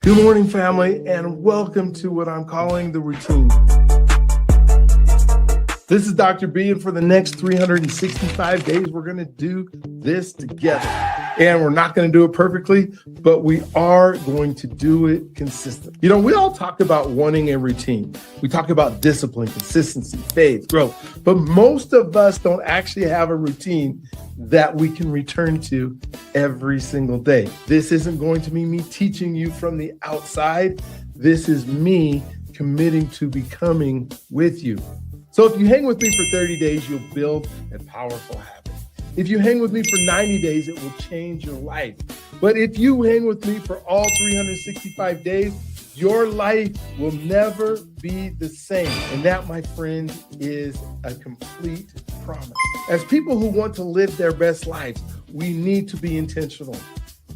Good morning, family, and welcome to what I'm calling the routine. This is Dr. B, and for the next 365 days, we're going to do this together. And we're not going to do it perfectly, but we are going to do it consistently. You know, we all talk about wanting a routine. We talk about discipline, consistency, faith, growth, but most of us don't actually have a routine that we can return to every single day. This isn't going to be me teaching you from the outside. This is me committing to becoming with you. So if you hang with me for 30 days, you'll build a powerful habit. If you hang with me for 90 days, it will change your life. But if you hang with me for all 365 days, your life will never be the same. And that, my friend, is a complete promise. As people who want to live their best lives, we need to be intentional.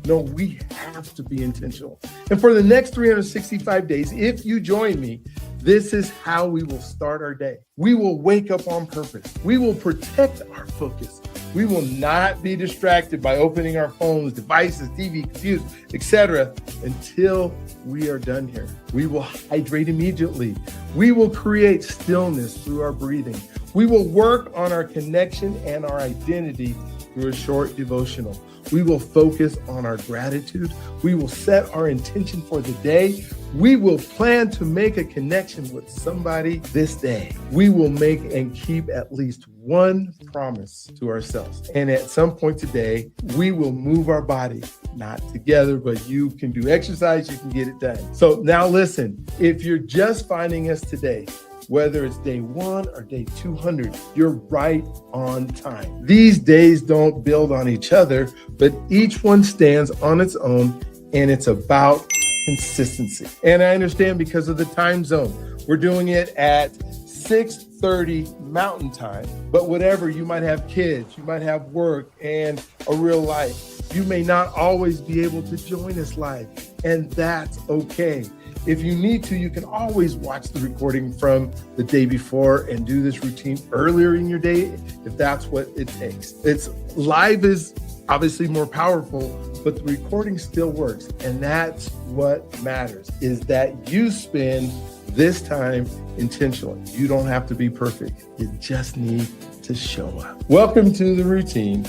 No, we have to be intentional. And for the next 365 days, if you join me, this is how we will start our day. We will wake up on purpose. We will protect our focus. We will not be distracted by opening our phones, devices, TV, computers, etc. until we are done here. We will hydrate immediately. We will create stillness through our breathing. We will work on our connection and our identity through a short devotional. We will focus on our gratitude. We will set our intention for the day. We will plan to make a connection with somebody this day. We will make and keep at least one promise to ourselves. And at some point today, we will move our body, not together, but you can do exercise, you can get it done. So now listen, if you're just finding us today, whether it's day 1 or day 200, you're right on time. These days don't build on each other, but each one stands on its own, and it's about consistency. And I understand because of the time zone, we're doing it at 6:30 Mountain Time, but whatever, you might have kids, you might have work and a real life. You may not always be able to join us live, and that's okay. If you need to, you can always watch the recording from the day before and do this routine earlier in your day if that's what it takes. It's live is obviously more powerful, but the recording still works. And that's what matters, is that you spend this time intentionally. You don't have to be perfect. You just need to show up. Welcome to the routine.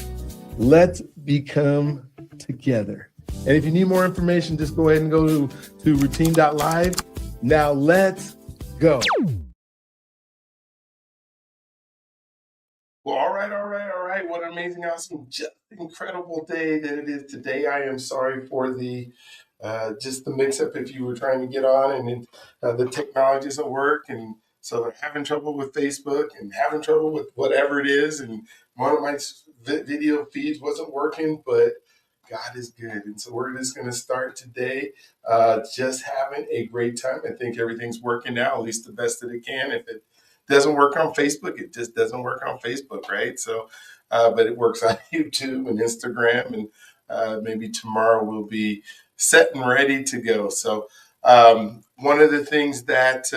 Let's become together. And if you need more information, just go ahead and go to routine.live. Now let's go. Well, all right. What an amazing, awesome, just incredible day that it is today. I am sorry for the just the mix-up if you were trying to get on and the technology doesn't work. And so they're having trouble with Facebook and having trouble with whatever it is. And one of my video feeds wasn't working, but God is good. And so we're just going to start today just having a great time. I think everything's working now, at least the best that it can. If it doesn't work on Facebook, it just doesn't work on Facebook, right? So, but it works on YouTube and Instagram. And maybe tomorrow we'll be set and ready to go. So one of the things that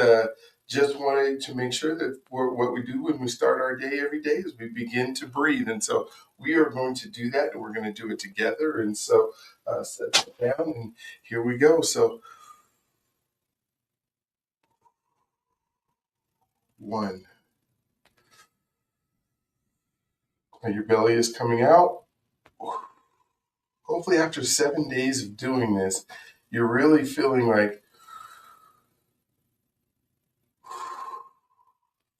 just wanted to make sure that what we do when we start our day every day is we begin to breathe. And so we are going to do that, and we're going to do it together. And so set it down, and here we go. So 1. Now your belly is coming out. Hopefully after 7 days of doing this, you're really feeling like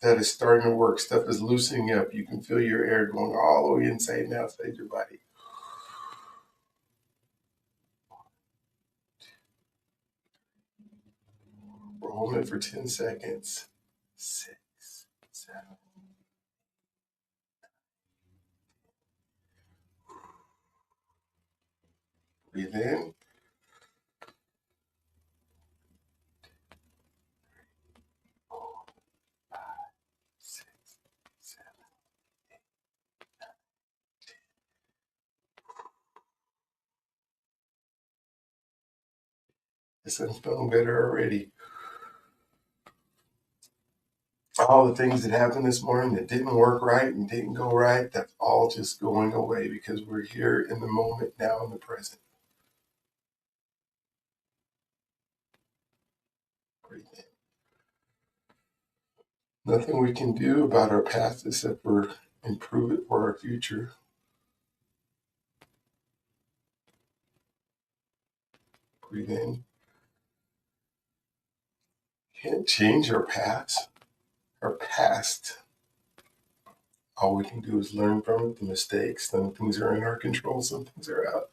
that is starting to work. Stuff is loosening up. You can feel your air going all the way inside and outside your body. We're holding it for 10 seconds. 6, 7. Breathe in. 4, 5, 6, 7, 8, 9, 10. This one's feeling better already. All the things that happened this morning that didn't work right and didn't go right, that's all just going away because we're here in the moment now in the present. Breathe in. Nothing we can do about our past except for improve it for our future. Breathe in. Can't change our past. Our past. All we can do is learn from it, the mistakes. Some things are in our control, some things are out.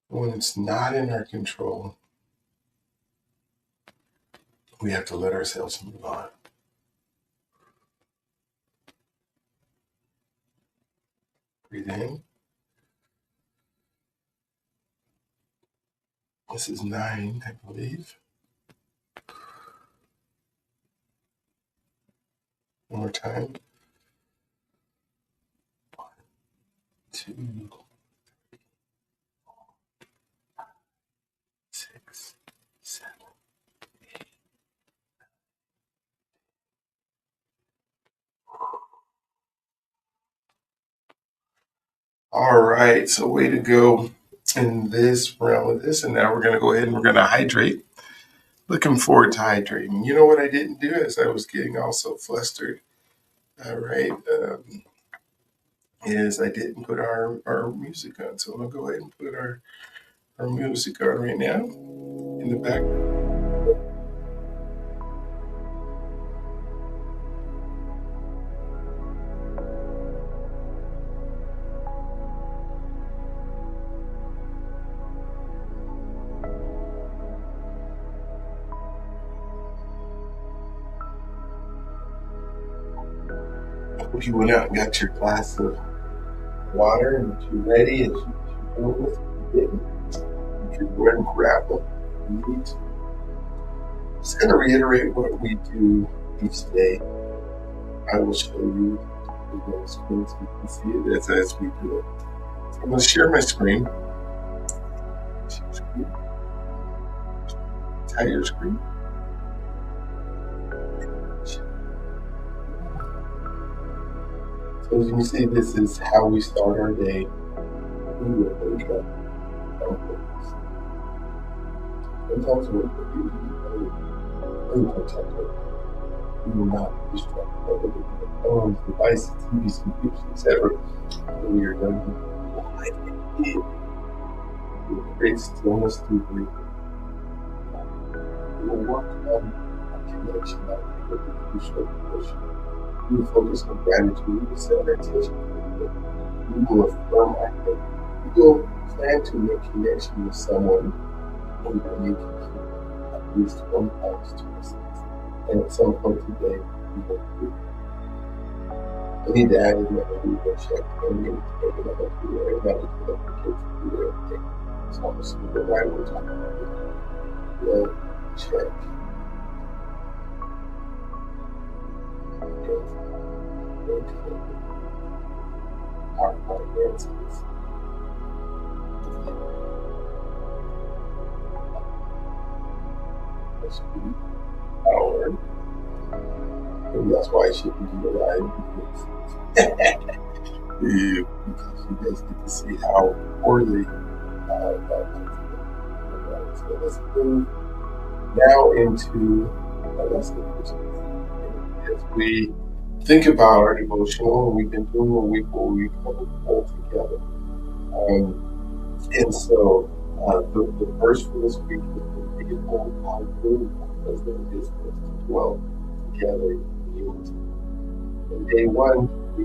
When it's not in our control, we have to let ourselves move on. Breathe in. This is 9, I believe. One more time. 1, 2, 3, 4, 5, 6, 7, 8. All right, so way to go in this realm of this. And now we're going to go ahead and we're going to hydrate. Looking forward to hydrating. You know what I didn't do as I was getting also flustered, all right, is I didn't put our music on. So I'm going to go ahead and put our music on right now in the background. If you went out and got your glass of water and that you're ready, as you didn't, you can go ahead and grab them. Just going to reiterate what we do each day. I will show you the screen so you can see it as we do it. So I'm going to share my screen. Share your screen. So as you can see, this is how we start our day. Sometimes we will not distract by the phones, devices, TVs, computers, etc. When you're done, it will create stillness through breathing. We will work on a connection that will be short devotion. We will focus on gratitude. We will set our attention to it. We will affirm our faith. We will plan to make connection with someone in the need to keep at least one promise to ourselves. And at some point today, we will do. I need to add in that we will check and get it together. Everybody can look at kids and do everything. So I'm just going to go right over time. We'll check. Our finances. Our, maybe that's why I shouldn't be alive, because you guys get to see how poorly that is. So let's move now into a lesson as we think about our devotional. We've been doing a week where we pull together, and so the verse for this week is the beautiful how good because there is for us to dwell together in unity. In day one, we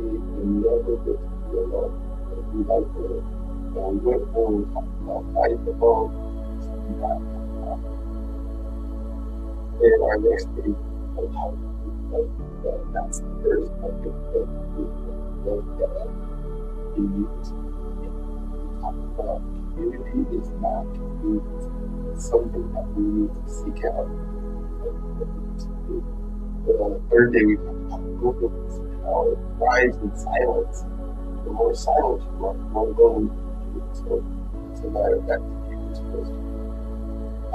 never get to be alone. We like the we went forward talking about fight alone. And our next day, we'll talk about that's the first topic that we will get at in unity. We talk about community is not convenience. It's something that we need to seek out. But on the third day, we talk about openness and how it thrives in silence. The more silent you are, the more lonely you are. So it's a matter of fact that you are supposed to be.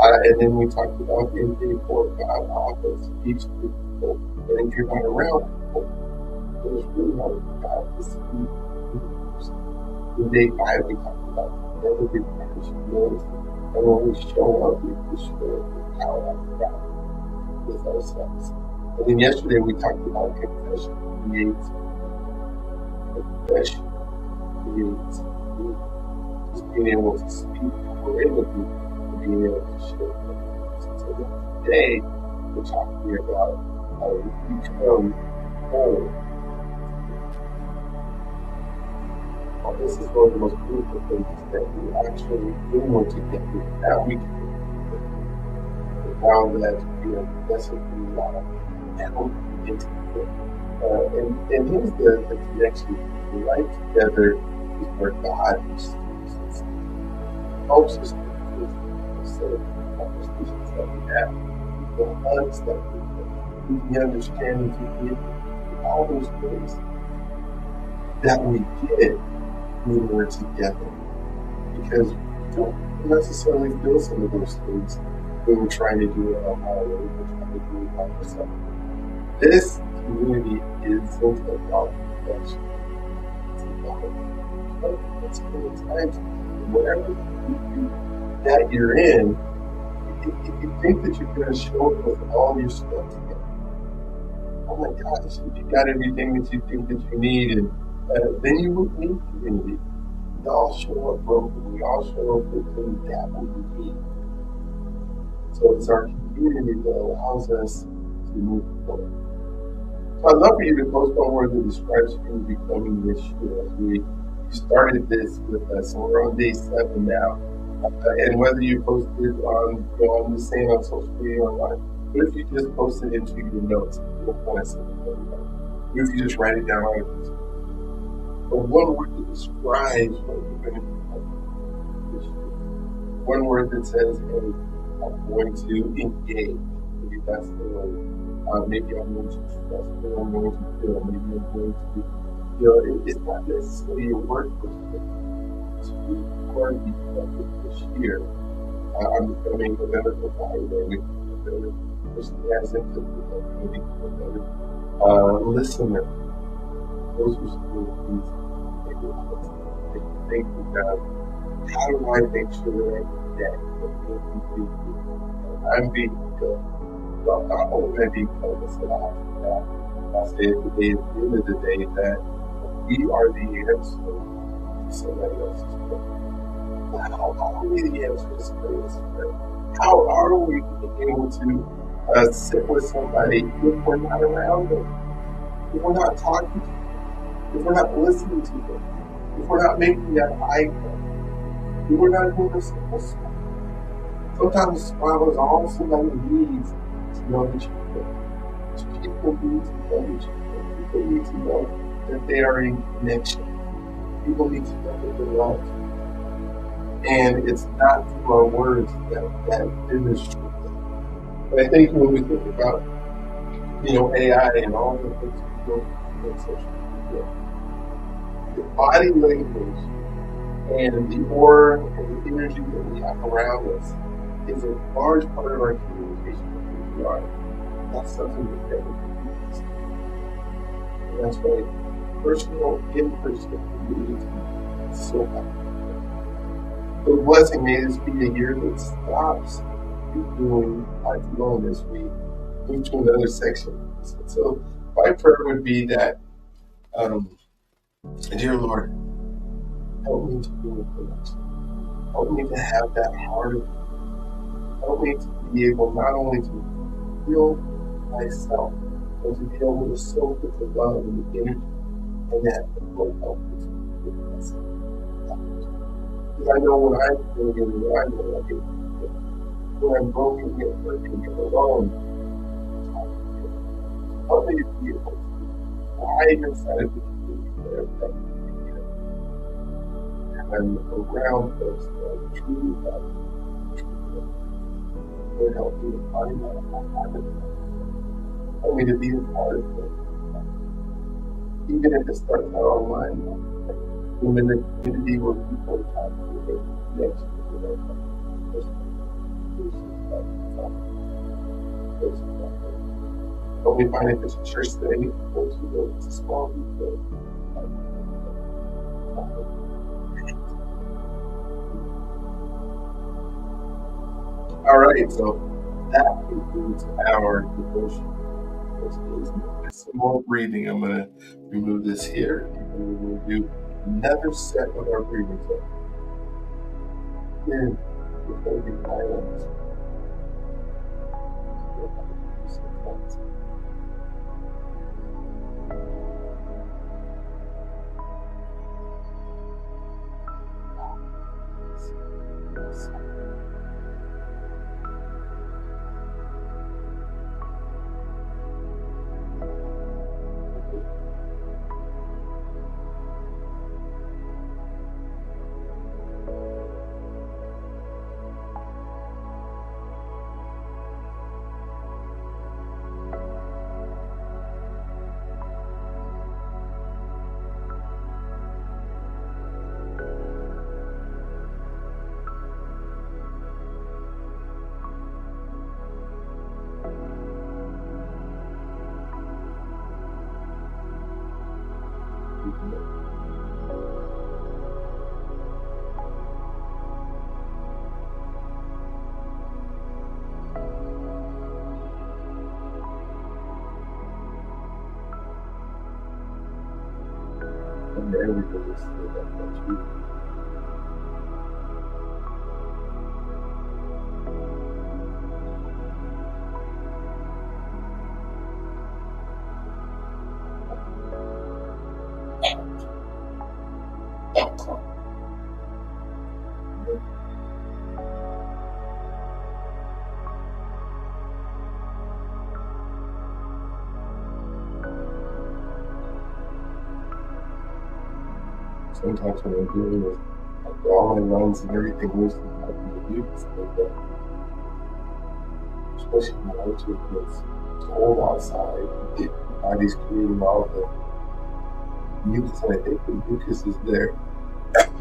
And then we talked about in day 4, God often speaks to people. And if you're not around people, it is really hard for God to speak. others. In day 5, we talked about never requires humility. And when we show up, we show up with power out of God with ourselves. And then yesterday we talked about confession creates confession creates just being able to speak, we're able to being able to share. So today we're talking about how we become whole. Well, this is one of the most beautiful things that we actually do together, that we can do. Now that we are blessed with God, now we get to it. And here's the connection. The life together is where God helps us to the conversations that we have, the hugs that we have, the understandings we get, all those things that we get when we're together. Because we don't necessarily feel some of those things when we're trying to do it on our own, we're trying to do it by ourselves. This community isn't about perfection. It's about let's spend time together. Whatever that you're in, if you think that you're going to show up with all your stuff together, oh my gosh, if you got everything that you think that you need, and then you wouldn't need community. We all show up broken. We all show up with things that we need. So it's our community that allows us to move forward. So I'd love for you to post one word that describes you becoming this year. We started this with us, and we're on day 7 now. And whether you posted on the same on social media or online, what if you just post it into your notes? You don't want to send it to everybody. What if you just write it down on your piece? But one word that describes what you're going to become this year. One word that says, hey, I'm going to engage. Maybe that's the word. Maybe I'm going to trust. Maybe I'm going to feel. Maybe I'm going to, it's not necessarily a word for you. It's really hard because this year, I'm becoming a better provider, a better person that has input, a better listener. Those are some of the things that you think about. How do I make sure that I'm being good? Well, not only am I being focused on that, I'll say at the end of the day that we are the answer to somebody else's prayer. How are we the answer to somebody else's prayer? How are we able to sit with somebody if we're not around them? If we're not talking to them? If we're not listening to them? If we're not making that eye contact? If we're not doing a simple smile? Sometimes a smile is all somebody needs to know that you're good. People need to know that you're good. People need to know that they are in connection. People need to know that they're loved. And it's not through our words that demonstrate that. But I think when we think about, AI and all the things we do on social media, the body language and the aura and the energy that we have around us is a large part of our communication with who we are. That's something that we can use. And that's why personal, in-person community is so powerful. The blessing may this be a year that stops you doing life alone as we move to another section. So my prayer would be that, dear Lord, help me to be in connection. Help me to have that heart of you. Help me to be able not only to feel myself, but to be able to soak with the love and the energy, and that will help me to be with myself. Because I know when I'm feeling it, when I'm broken, when I'm broken, get hurting, get alone, help me to be able to hide inside of the community wherever that can be. And I'm around folks that are truly valued. Lord, help me to find that habit. Help me to be a part of it. Even if it starts out online, even in the community where people are talking to their connection with their help me find if it's a church that I need to go to, or it's a small group. All right, so that concludes our devotion. Some more breathing. I'm going to remove this here, and we'll do another set of our breathing. So, here, we're going to be silent. And there we go. Just feel that much. Sometimes when I'm dealing with all my runs and everything moves to the beautiful, especially when I go to it's cold outside, your body's creating all the mucus, and I think the mucus is there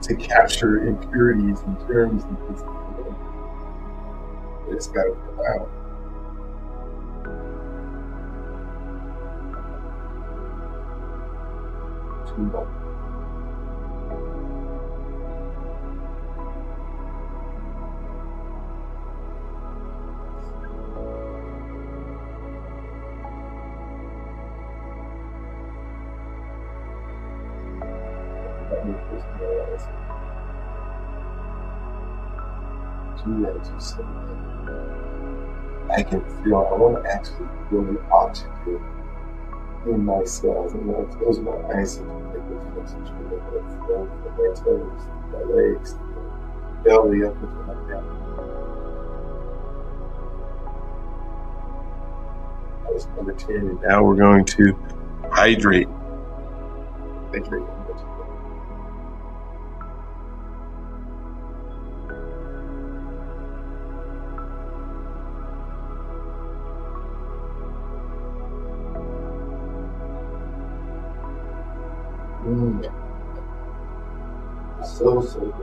to capture impurities and germs and things like that. It's got to come out. Too much. I can feel, I want to actually feel the oxygen in my cells, and when I close my eyes, I can take the oxygen that flow from my toes, my legs, belly up into my belly. That was number 10, and now we're going to hydrate. Hydrate. So good.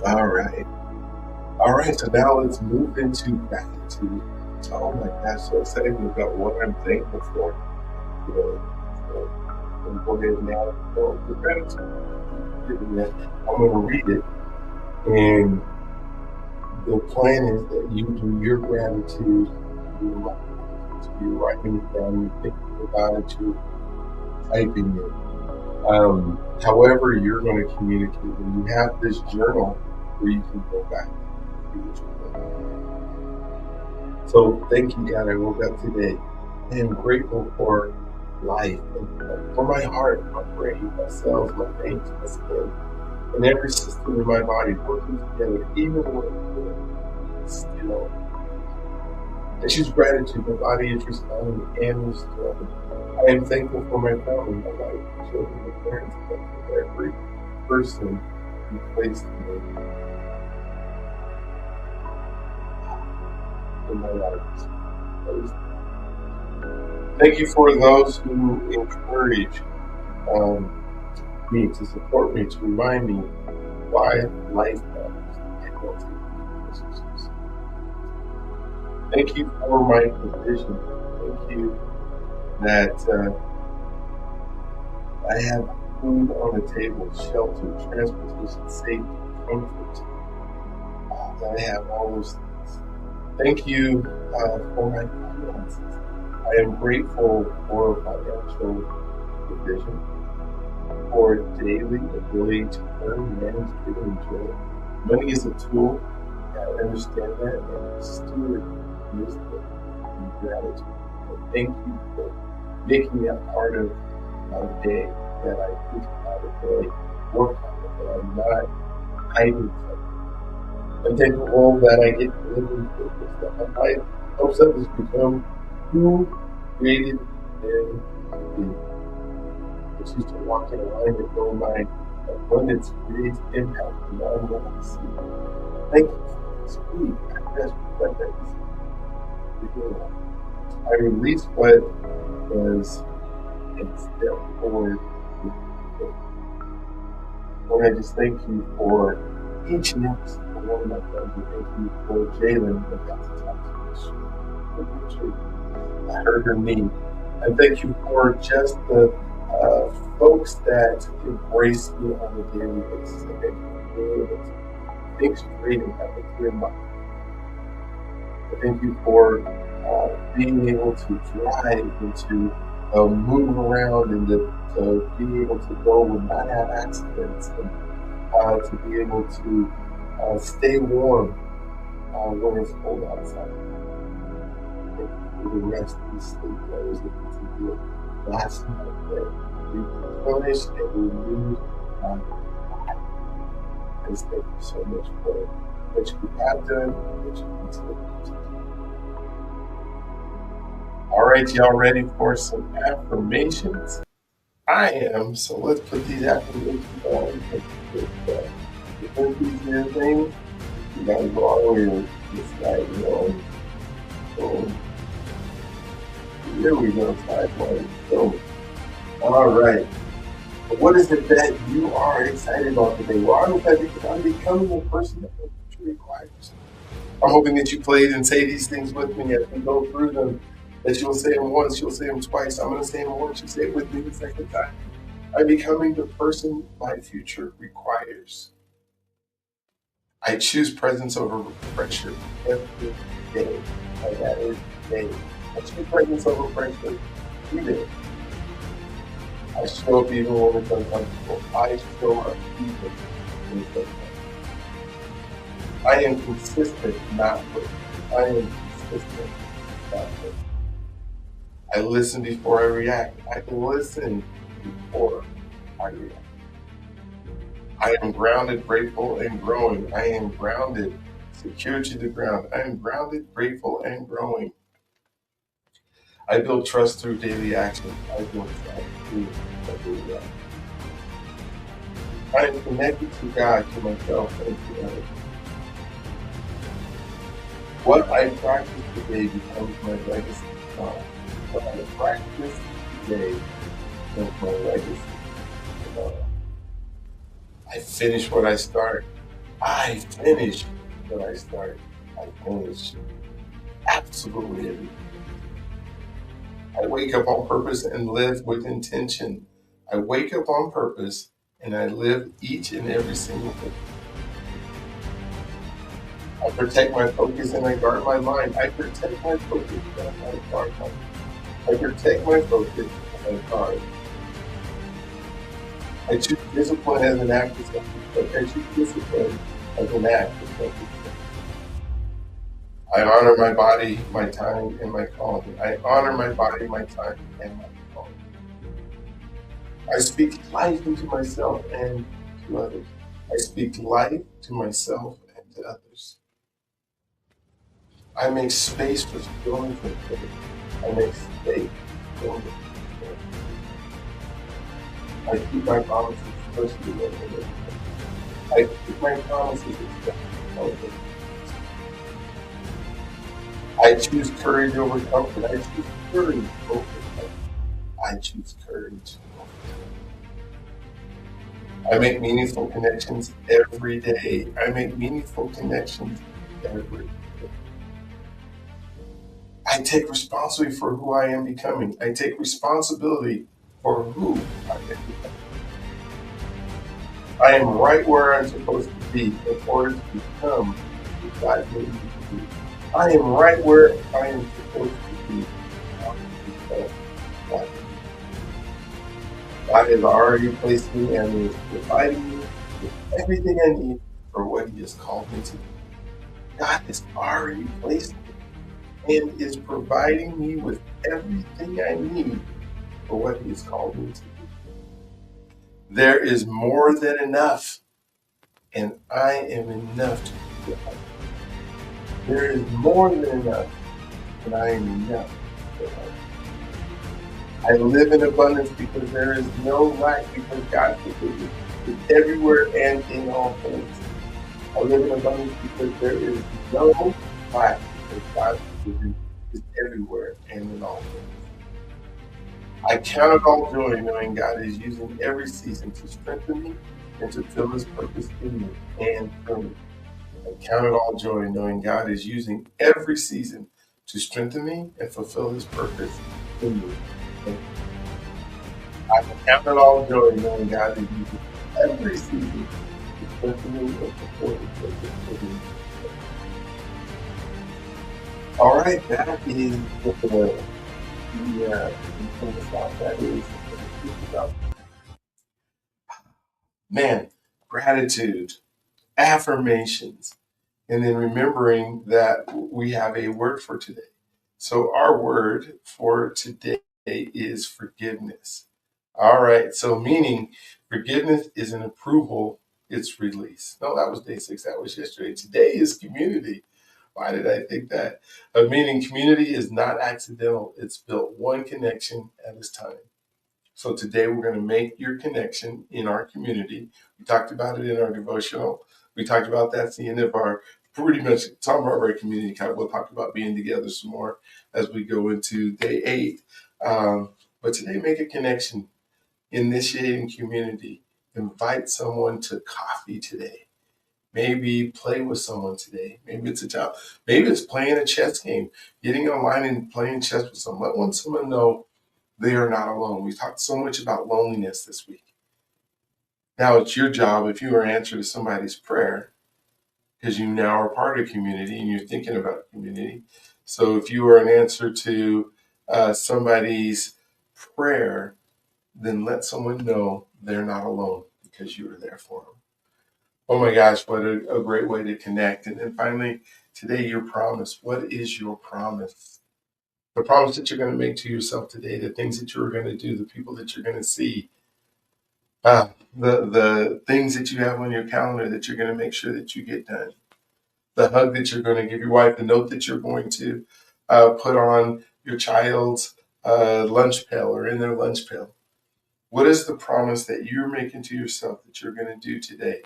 All right, so now let's move into gratitude. Oh my gosh, so excited about what I'm thankful for. So I'm going to go ahead and now go for gratitude. I'm going to read it, and the plan is that you do your gratitude, you're writing it down, you're thinking about it, you're typing it. However you're going to communicate, and you have this journal where you can go back to what you're doing. So thank you, God. I woke up today. I am grateful for life, and for my heart, my brain, my cells, my veins, my skin, and every system in my body working together, even when it's still. I choose gratitude. My body is responding and restoring. I am thankful for my family, my wife, my children, my parents, and for every person you placed in my life. Thank you for those who encourage me, to support me, to remind me why life matters and don't take relationships. Thank you for my provision. Thank you that I have food on the table, shelter, transportation, safety, comfort. That I have all those things. Thank you for my finances. I am grateful for financial provision, for daily ability to earn, manage, give, and enjoy. Money is a tool. I understand that, and steward wisdom and gratitude. And thank you for making that part of my day, that I think about it, that I work on it, that I'm not hiding from it. I'm thankful that I get to live in purpose, that my life helps others become who created them to be. I choose to walk in alignment, knowing my abundance creates impact beyond what I see. Thank you for this week. I just reflect that I release what was and step forward with faith. Lord, I just thank you for each and every single one of my friends. Thank you for Jalen that got to talk to us. I heard her name. And thank you for just the folks that embrace me on a daily basis. I thank you for being able to think straight and have a clear mind. I thank you for being able to drive and to move around and to be able to go and not have accidents, and to be able to stay warm when it's cold outside. Thank you for the rest and sleep that I was able to get last night, that we replenished and renewed my body. I just thank you so much for what you have done and what you continue to do. All right, y'all ready for some affirmations? I am, so let's put these affirmations on. With these new things, you gotta go all the way this night, you know. So, here we go, type one. So, all right. What is it that you are excited about today? Well, I'm excited because I'm becoming the person that the future requires. I'm hoping that you play and say these things with me as we go through them. That you'll say them once, you'll say them twice. I'm going to say them once, you say it with me the second time. I'm becoming the person my future requires. I choose presence over pressure every day. Like that is day. I choose presence over pressure every day. I show up even when it's uncomfortable. I show up even when it's uncomfortable. I am consistent, not perfect. I am consistent, not perfect. I listen before I react. I listen before I react. I am grounded, grateful, and growing. I am grounded, secure to the ground. I am grounded, grateful, and growing. I build trust through daily action. I build trust through daily action. I am connected to God, to myself, and to others. What I practice today becomes my legacy. What I practice today becomes my legacy. I finish what I start. I finish what I start. I finish absolutely everything. I wake up on purpose and live with intention. I wake up on purpose and I live each and every single day. I protect my focus and I guard my mind. I protect my focus and I guard my mind. I protect my focus and I guard. I choose discipline as an act of self-respect. I choose discipline as an act of self-respect. I honor my body, my time, and my calling. I honor my body, my time, and my calling. I speak life into myself and to others. I speak life to myself and to others. I make space for feelings and faith. I make space for feelings and faith. I keep my promises, especially when they make sense. I keep my promises, especially when they make sense. I choose courage over comfort. I choose courage over comfort. I choose courage over comfort. I make meaningful connections every day. I make meaningful connections every day. I take responsibility for who I am becoming. I take responsibility for who I am becoming. I am right where I'm supposed to be in order to become what God made me to be. I am right where I am supposed to be in order to become what God has already placed me and is providing me with everything I need for what He has called me to do. God has already placed me and is providing me with everything I need for what He has called me to do. There is more than enough, and I am enough to do it. There is more than enough, and I am enough to do it. I live in abundance because there is no lack because God is everywhere and in all things. I live in abundance because there is no lack because God's provision is everywhere and in all things. I count it all joy knowing God is using every season to strengthen me and to fulfill His purpose in me and through me. I count it all joy knowing God is using every season to strengthen me and fulfill His purpose in me. And I count it all joy knowing God is using every season to strengthen me and fulfill His purpose in me. All right, that is that is man, gratitude, affirmations, and then remembering that we have a word for today. So our word for today is forgiveness. All right, so meaning forgiveness is an approval, it's release. No, that was day 6, that was yesterday. Today is community. Why did I think that? Meaning community is not accidental, it's built one connection at a time. So today we're going to make your connection in our community. We talked about it in our devotional. We talked about that at the end of our pretty much some of our community. We'll talk about being together some more as we go into day 8. But today, make a connection, initiating community. Invite someone to coffee today. Maybe play with someone today. Maybe it's a child. Maybe it's playing a chess game, getting online and playing chess with someone. Let someone know they are not alone. We talked so much about loneliness this week. Now it's your job, if you are an answer to somebody's prayer, because you now are part of community and you're thinking about community. So if you are an answer to somebody's prayer, then let someone know they're not alone because you are there for them. Oh my gosh, what a great way to connect. And then finally, today, your promise. What is your promise? The promise that you're going to make to yourself today, the things that you're going to do, the people that you're going to see, the things that you have on your calendar that you're going to make sure that you get done, the hug that you're going to give your wife, the note that you're going to put on your child's lunch pail or in their lunch pail. What is the promise that you're making to yourself that you're going to do today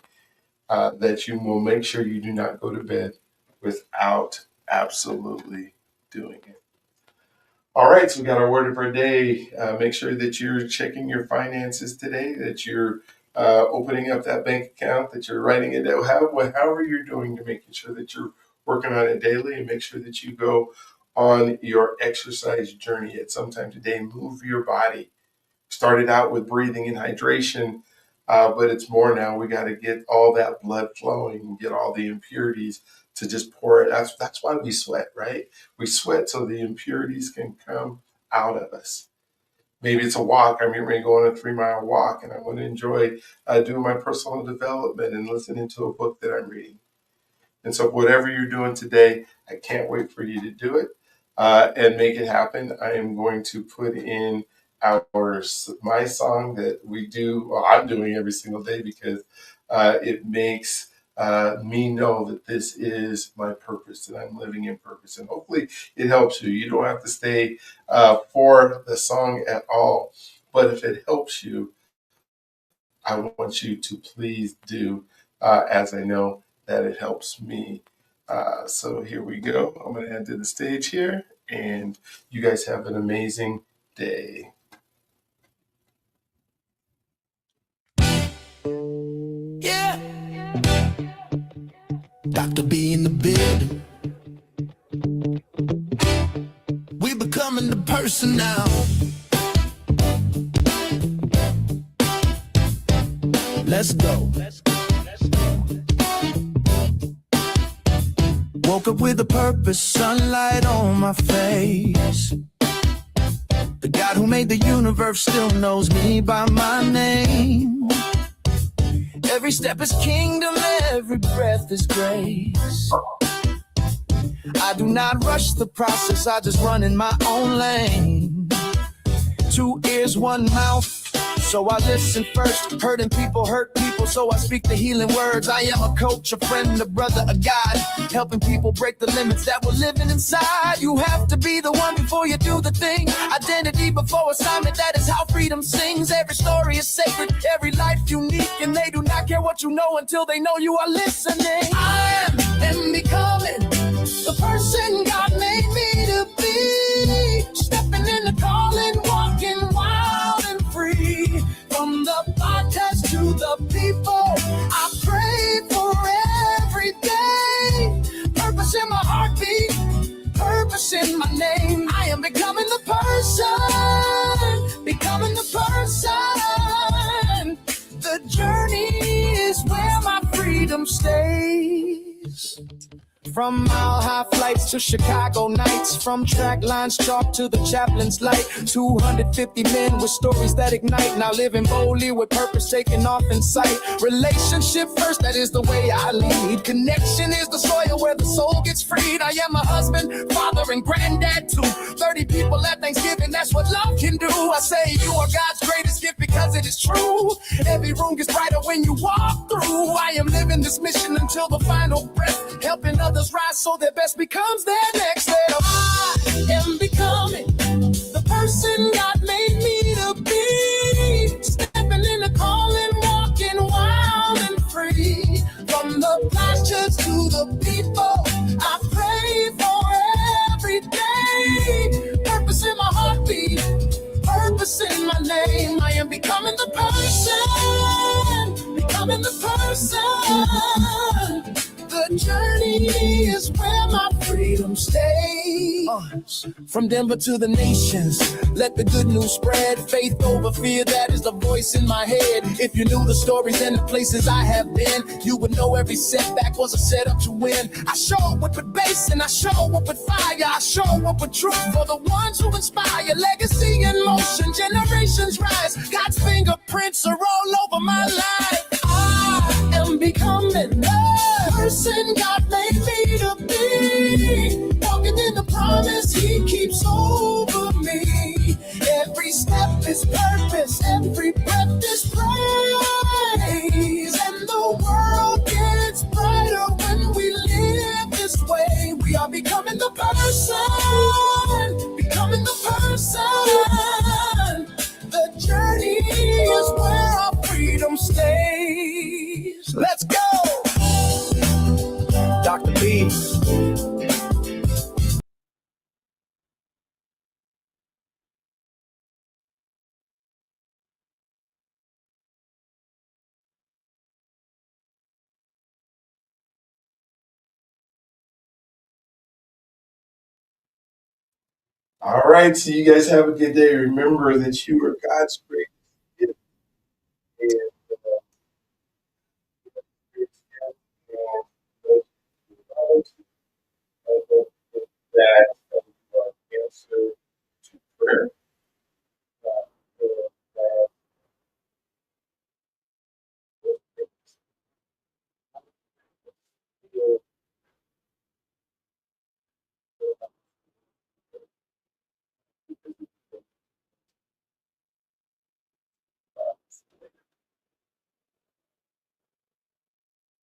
that you will make sure you do not go to bed without absolutely doing it? All right, so we got our word of our day. Make sure that you're checking your finances today, that you're opening up that bank account, that you're writing it down, however you're doing to making sure that you're working on it daily, and make sure that you go on your exercise journey at some time today. Move your body. Started out with breathing and hydration, but it's more now. We got to get all that blood flowing and get all the impurities to just pour it. That's why we sweat, right? We sweat so the impurities can come out of us. Maybe it's a walk. I'm getting ready to go on a 3-mile walk, and I want to enjoy doing my personal development and listening to a book that I'm reading. And so whatever you're doing today, I can't wait for you to do it and make it happen. I am going to put in my song that we do, well, I'm doing every single day because it makes me know that this is my purpose, that I'm living in purpose. And hopefully it helps you. You don't have to stay for the song at all. But if it helps you, I want you to please do, as I know that it helps me. So here we go. I'm going to head to the stage here, and you guys have an amazing day. Yeah. Dr.B in the building. We becoming the person now. Let's go. Woke up with a purpose, sunlight on my face. The God who made the universe still knows me by my name. Every step is kingdom, every breath is grace. I do not rush the process, I just run in my own lane. 2 ears, 1 mouth, so I listen first. Hurting people hurt people, so I speak the healing words. I am a coach, a friend, a brother, a guide, helping people break the limits that were living inside. You have to be the one before you do the thing. Identity before assignment, that is how freedom sings. Every story is sacred, every life unique, and they do not care what you know until they know you are listening. I am becoming the person God made me to be. Stepping in the calling, walking wild and free. From the podcast to the people, I pray for every day. Purpose in my heartbeat, purpose in my name. I am becoming the person, becoming the person. The journey is where my freedom stays. From mile-high flights to Chicago nights, from track lines chalk to the chaplain's light. 250 men with stories that ignite, now living boldly with purpose taking off in sight. Relationship first, that is the way I lead. Connection is the soil where the soul gets freed. I am a husband, father, and granddad too. 30 people at Thanksgiving, that's what love can do. I say you are God's greatest gift because it is true. Every room gets brighter when you walk through. I am living this mission until the final breath, helping others rise so their best becomes their next step. I am becoming the person God made me to be. Stepping in the calling, walking wild and free. From the pastures to the people, I pray for every day. Purpose in my heartbeat, purpose in my name. I am becoming the person, becoming the person. The journey is where my freedom stays. From Denver to the nations, let the good news spread. Faith over fear, that is the voice in my head. If you knew the stories and the places I have been, you would know every setback was a setup to win. I show up with bass and I show up with fire. I show up with truth for the ones who inspire. Legacy in motion, generations rise. God's fingerprints are all over my life. I am becoming the person God made me to be. Walking in the promise He keeps over me. Every step is purpose, every breath is praise. And the world gets brighter when we live this way. We are becoming the person, becoming the person. The journey is where our freedom stays. Let's go! Dr.B. All right, so you guys have a good day. Remember that you are God's great